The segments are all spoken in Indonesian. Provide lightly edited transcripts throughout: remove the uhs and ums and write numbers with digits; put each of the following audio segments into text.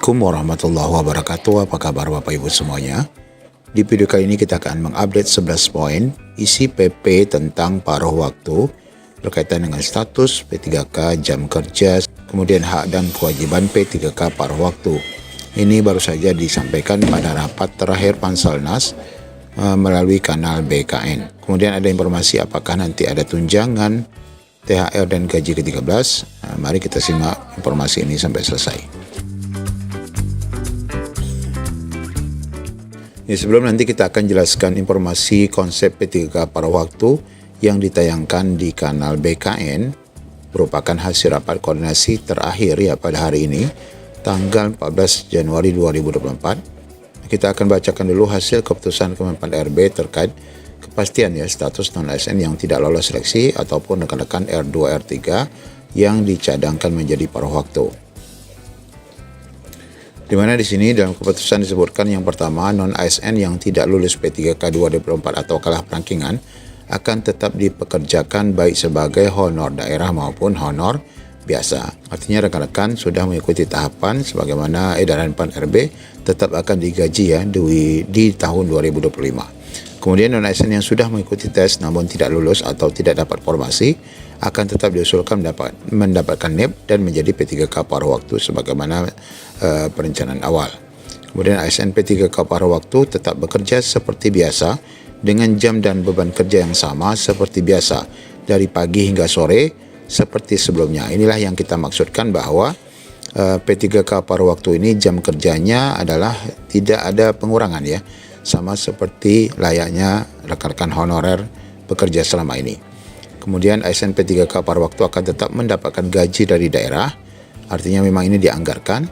Assalamualaikum warahmatullahi wabarakatuh. Apa kabar Bapak Ibu semuanya? Di video kali ini kita akan mengupdate 11 poin isi PP tentang paruh waktu berkaitan dengan status P3K jam kerja, kemudian hak dan kewajiban P3K paruh waktu. Ini baru saja disampaikan pada rapat terakhir Panselnas melalui kanal BKN. Kemudian ada informasi apakah nanti ada tunjangan, THR dan gaji ke-13. Mari kita simak informasi ini sampai selesai. Sebelum nanti kita akan jelaskan informasi konsep P3K paruh waktu yang ditayangkan di kanal BKN merupakan hasil rapat koordinasi terakhir pada hari ini tanggal 14 Januari 2024. Kita akan bacakan dulu hasil keputusan Kemenpan RB terkait kepastian status non-ASN yang tidak lolos seleksi ataupun rekan-rekan R2 R3 yang dicadangkan menjadi paruh waktu. Di mana di sini dalam keputusan disebutkan yang pertama, non-ASN yang tidak lulus P3K 2024 atau kalah perangkingan akan tetap dipekerjakan baik sebagai honor daerah maupun honor biasa. Artinya rekan-rekan sudah mengikuti tahapan sebagaimana edaran Pan RB tetap akan digaji di tahun 2025. Kemudian non-ASN yang sudah mengikuti tes namun tidak lulus atau tidak dapat formasi akan tetap diusulkan mendapatkan NIP dan menjadi P3K paruh waktu sebagaimana perencanaan awal. Kemudian ASN P3K paruh waktu tetap bekerja seperti biasa dengan jam dan beban kerja yang sama seperti biasa dari pagi hingga sore seperti sebelumnya. Inilah yang kita maksudkan bahwa P3K paruh waktu ini jam kerjanya adalah tidak ada pengurangan sama seperti layaknya rekan-rekan honorer bekerja selama ini. Kemudian ASN P3K paruh waktu akan tetap mendapatkan gaji dari daerah, artinya memang ini dianggarkan.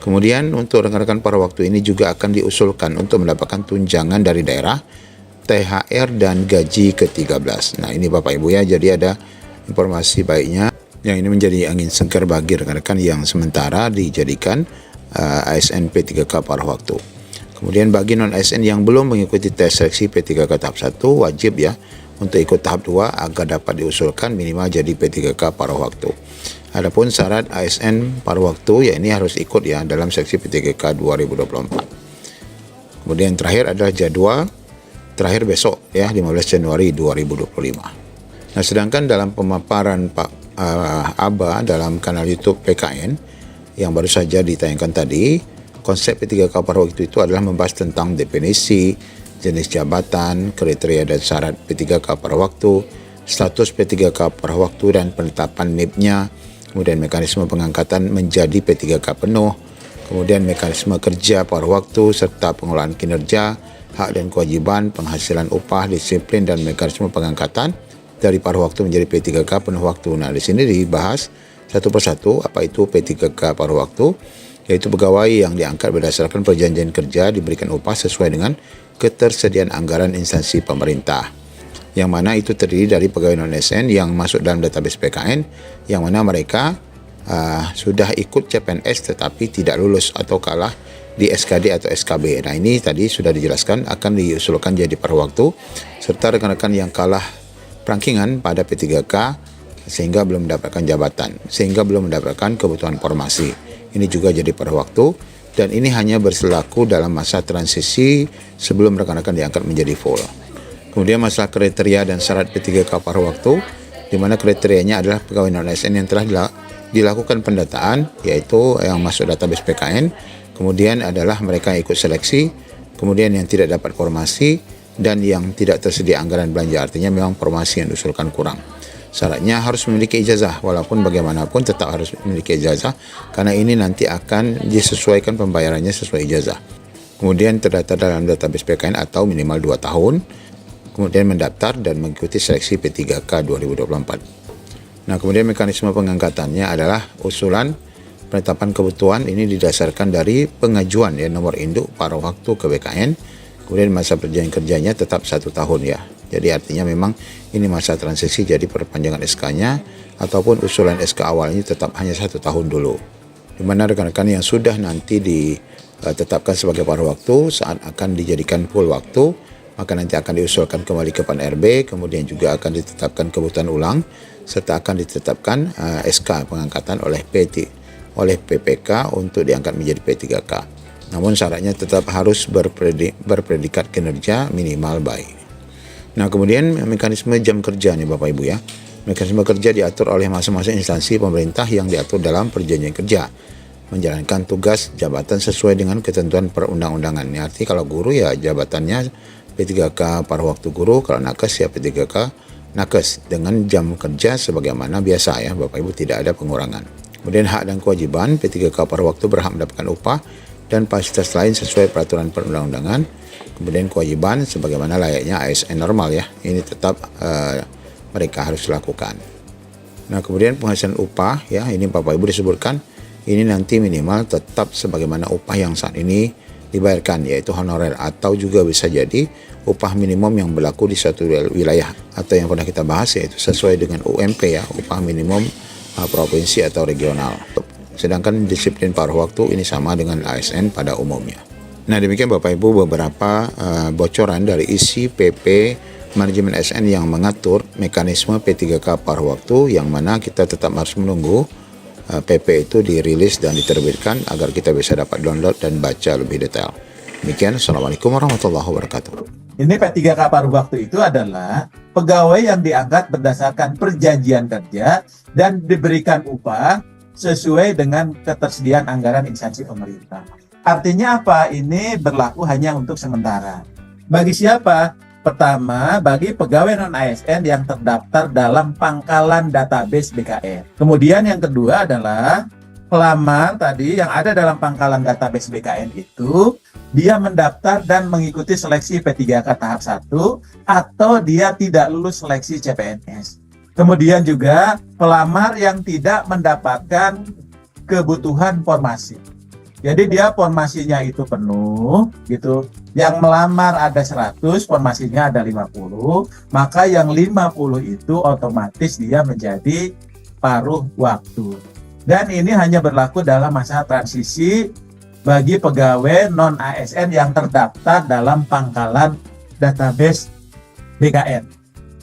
Kemudian untuk rekan-rekan paruh waktu ini juga akan diusulkan untuk mendapatkan tunjangan dari daerah, THR dan gaji ke-13. Nah ini Bapak Ibu jadi ada informasi baiknya yang ini menjadi angin segar bagi rekan-rekan yang sementara dijadikan ASN P3K paruh waktu. Kemudian bagi non-ASN yang belum mengikuti tes seleksi P3K tahap 1 wajib untuk ikut tahap 2 agar dapat diusulkan minimal jadi P3K paruh waktu. Adapun syarat ASN paruh waktu ini harus ikut dalam seleksi P3K 2024. Kemudian terakhir adalah jadwal terakhir besok 15 Januari 2025. Nah, sedangkan dalam pemaparan Pak Aba dalam kanal YouTube PKN yang baru saja ditayangkan tadi, konsep P3K paruh waktu itu adalah membahas tentang definisi, jenis jabatan, kriteria dan syarat P3K paruh waktu, status P3K paruh waktu dan penetapan NIP-nya, kemudian mekanisme pengangkatan menjadi P3K penuh, kemudian mekanisme kerja paruh waktu serta pengelolaan kinerja, hak dan kewajiban, penghasilan upah, disiplin dan mekanisme pengangkatan dari paruh waktu menjadi P3K penuh waktu. Nah, di sini dibahas satu persatu apa itu P3K paruh waktu, yaitu pegawai yang diangkat berdasarkan perjanjian kerja diberikan upah sesuai dengan ketersediaan anggaran instansi pemerintah, yang mana itu terdiri dari pegawai non-ASN yang masuk dalam database PKN, yang mana mereka sudah ikut CPNS tetapi tidak lulus atau kalah di SKD atau SKB. Nah ini tadi sudah dijelaskan akan diusulkan jadi paruh waktu, serta rekan-rekan yang kalah perangkingan pada P3K sehingga belum mendapatkan jabatan, sehingga belum mendapatkan kebutuhan formasi. Ini juga jadi paruh waktu, dan ini hanya berlaku dalam masa transisi sebelum rekan-rekan diangkat menjadi full. Kemudian masalah kriteria dan syarat P3K paruh waktu, di mana kriterianya adalah pegawai non-ASN yang telah dilakukan pendataan, yaitu yang masuk database PKN, kemudian adalah mereka yang ikut seleksi, kemudian yang tidak dapat formasi, dan yang tidak tersedia anggaran belanja, artinya memang formasi yang diusulkan kurang. Syaratnya harus memiliki ijazah, walaupun bagaimanapun tetap harus memiliki ijazah, karena ini nanti akan disesuaikan pembayarannya sesuai ijazah. Kemudian terdaftar dalam database PKN atau minimal 2 tahun, kemudian mendaftar dan mengikuti seleksi P3K 2024. Nah, kemudian mekanisme pengangkatannya adalah usulan penetapan kebutuhan ini didasarkan dari pengajuan nomor induk paruh waktu ke BKN, kemudian masa perjanjian kerjanya tetap 1 tahun Jadi artinya memang ini masa transisi, jadi perpanjangan SK-nya ataupun usulan SK awalnya tetap hanya 1 tahun dulu. Di mana rekan-rekan yang sudah nanti ditetapkan sebagai paruh waktu saat akan dijadikan full waktu, maka nanti akan diusulkan kembali ke Pan RB, kemudian juga akan ditetapkan kebutuhan ulang, serta akan ditetapkan SK pengangkatan oleh oleh PPK untuk diangkat menjadi P3K. Namun syaratnya tetap harus berpredikat kinerja minimal baik. Nah, kemudian mekanisme jam kerja nih Bapak Ibu ya. Mekanisme kerja diatur oleh masing-masing instansi pemerintah yang diatur dalam perjanjian kerja. Menjalankan tugas jabatan sesuai dengan ketentuan perundang-undangan. Ini artinya kalau guru ya jabatannya P3K paruh waktu guru, kalau nakes ya P3K nakes dengan jam kerja sebagaimana biasa ya Bapak Ibu, tidak ada pengurangan. Kemudian hak dan kewajiban P3K paruh waktu berhak mendapatkan upah dan fasilitas lain sesuai peraturan perundang-undangan. Kemudian kewajiban sebagaimana layaknya ASN normal ya, ini tetap mereka harus lakukan. Nah, kemudian penghasilan upah ya, ini Bapak Ibu disebutkan ini nanti minimal tetap sebagaimana upah yang saat ini dibayarkan, yaitu honorer, atau juga bisa jadi upah minimum yang berlaku di suatu wilayah, atau yang pernah kita bahas yaitu sesuai dengan UMP ya, upah minimum provinsi atau regional. Sedangkan disiplin paruh waktu ini sama dengan ASN pada umumnya. Nah, demikian Bapak Ibu beberapa bocoran dari isi PP manajemen ASN yang mengatur mekanisme P3K paruh waktu, yang mana kita tetap harus menunggu PP itu dirilis dan diterbitkan agar kita bisa dapat download dan baca lebih detail. Demikian, Assalamualaikum warahmatullahi wabarakatuh. Ini P3K paruh waktu itu adalah pegawai yang diangkat berdasarkan perjanjian kerja dan diberikan upah sesuai dengan ketersediaan anggaran instansi pemerintah. Artinya apa? Ini berlaku hanya untuk sementara. Bagi siapa? Pertama, bagi pegawai non-ASN yang terdaftar dalam pangkalan database BKN. Kemudian yang kedua adalah pelamar tadi yang ada dalam pangkalan database BKN itu, dia mendaftar dan mengikuti seleksi P3K tahap 1 atau dia tidak lulus seleksi CPNS. Kemudian juga pelamar yang tidak mendapatkan kebutuhan formasi. Jadi dia formasinya itu penuh gitu. Yang melamar ada 100, formasinya ada 50, maka yang 50 itu otomatis dia menjadi paruh waktu. Dan ini hanya berlaku dalam masa transisi bagi pegawai non-ASN yang terdaftar dalam pangkalan database BKN.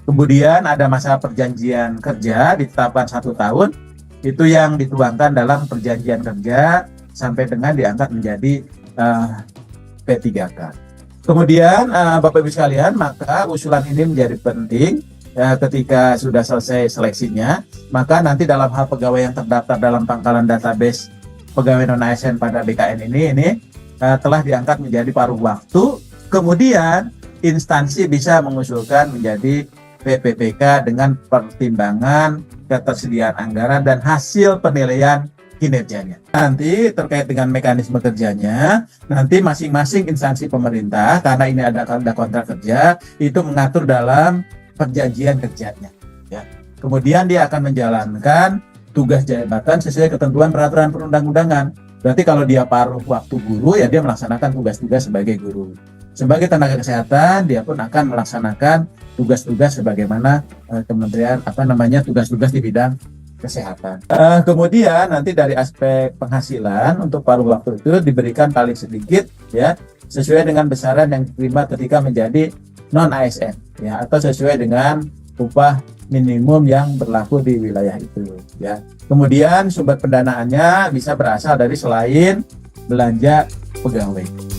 Kemudian ada masa perjanjian kerja ditetapkan 1 tahun, itu yang dituangkan dalam perjanjian kerja sampai dengan diangkat menjadi P3K. Kemudian Bapak Ibu sekalian, maka usulan ini menjadi penting ketika sudah selesai seleksinya, maka nanti dalam hal pegawai yang terdaftar dalam pangkalan database pegawai non-ASN pada BKN ini telah diangkat menjadi paruh waktu, kemudian instansi bisa mengusulkan menjadi PPPK dengan pertimbangan ketersediaan anggaran dan hasil penilaian kinerjanya. Nanti terkait dengan mekanisme kerjanya, nanti masing-masing instansi pemerintah, karena ini ada kontrak kerja, itu mengatur dalam perjanjian kerjanya. Ya. Kemudian dia akan menjalankan tugas jabatan sesuai ketentuan peraturan perundang-undangan. Berarti kalau dia paruh waktu guru, ya dia melaksanakan tugas-tugas sebagai guru. Sebagai tenaga kesehatan, dia pun akan melaksanakan tugas-tugas sebagaimana kementerian tugas-tugas di bidang kesehatan. Kemudian nanti dari aspek penghasilan untuk paruh waktu itu diberikan paling sedikit ya sesuai dengan besaran yang diterima ketika menjadi non ASN ya, atau sesuai dengan upah minimum yang berlaku di wilayah itu ya. Kemudian sumber pendanaannya bisa berasal dari selain belanja pegawai.